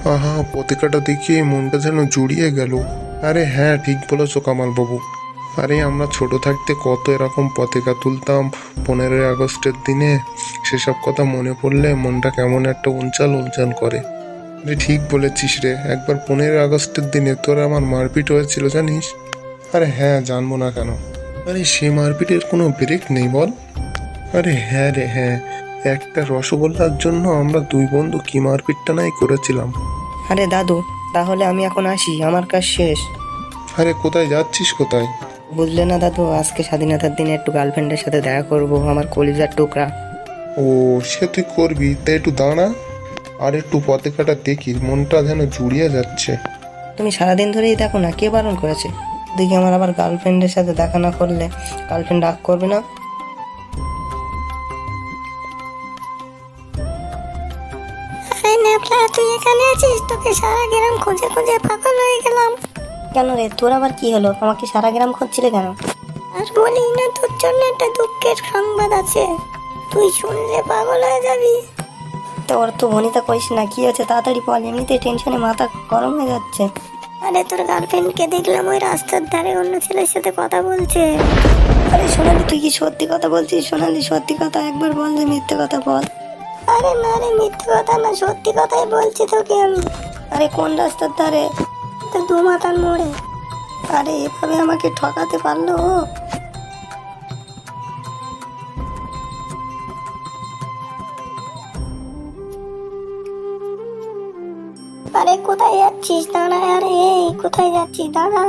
আহা, পতাকাটা দেখিয়ে মনটা যেন জুড়িয়ে গেল। আরে হ্যাঁ, ঠিক বলেছো কামাল বাবু। আরে আমরা ছোট থাকতে কত এরকম পতাকা তুলতাম 15ই আগস্টের দিনে। সেসব কথা মনে পড়লে মনটা কেমন একটা উনচাল উনচাল করে। আরে ঠিক বলেছিস রে, একবার 15ই আগস্টের দিনে তোর আমার মারপিট হয়েছিল জানিস? আরে হ্যাঁ, জানবো না কেন। আরে সে মারপিটের কোনো ব্রেক নেই বল। আরে হ্যাঁ রে হ্যাঁ, একটা রসগোল্লার জন্য আমরা দুই বন্ধু কি মারপিটটা নাই করেছিলাম। আরে দাদু, তাহলে আমি এখন আসি, আমার কাজ শেষ। আরে কোথায় যাচ্ছিস, কোথায়? বুঝলে না দাদু, আজকে স্বাধীনতার দিনে একটু গার্লফ্রেন্ডের সাথে দেখা করব, আমার কলিজার টুকরা। ও, সে তুই করবি, তাই একটু দাঁড়া। আর একটু পতাকাটা দেখি, মনটা যেন জুড়িয়ে যাচ্ছে। তুমি সারাদিন ধরেই দেখো না, কে বারণ করেছে? দেখি আমার আবার গার্লফ্রেন্ডের সাথে দেখা না করলে গার্লফ্রেন্ড রাগ করবে না? আরে ন্যাপলা, তুই এখানে আছিস? তোকে সারা গ্রাম খুঁজে খুঁজে পাগল হয়ে গেলাম। কেন রে, তোর আবার কি হলো? আমাকে সারা গ্রাম খুঁজছিলে কেন? আর বলিস না, তোর জন্য একটা দুঃখের সংবাদ আছে, তুই শুনলে পাগল হয়ে যাবি। তোর তো ভনিতা করিস না, কি হয়েছে তাড়াতাড়ি বল, এমনিতে টেনশনে মাথা গরম হয়ে যাচ্ছে। আরে তোর গার্লফ্রেন্ডকে দেখলাম ওই রাস্তার ধারে অন্য ছেলের সাথে কথা বলছে। আরে সোনালি, তুই কি সত্যি কথা বলছিস? সোনালি, সত্যি কথা একবার বল, যে মিথ্যে কথা বল। আরে না রে, মিথ্যে কথা না, সত্যি কথাই বলছি তোকে আমি। আরে কোন রাস্তার ধারে? তো দু মাথার মোড়ে। আরে এভাবে আমাকে ঠকাতে পারলো ও? আরে কোথায় যাচ্ছিস? দাঁড়া। আরে এই কোথায় যাচ্ছিস? দাঁড়া।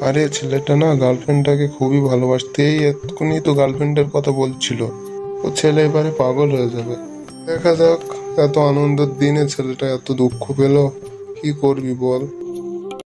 আরে ছেলেটা না গার্লফ্রেন্ডটাকে খুবই ভালোবাসতে, এই এক্ষুনি তো গার্লফ্রেন্ডের কথা বলছিল। ও ছেলে এবারে পাগল হয়ে যাবে। দেখা যাক, এত আনন্দের দিনে ছেলেটা এত দুঃখ পেল, কি করবি বল।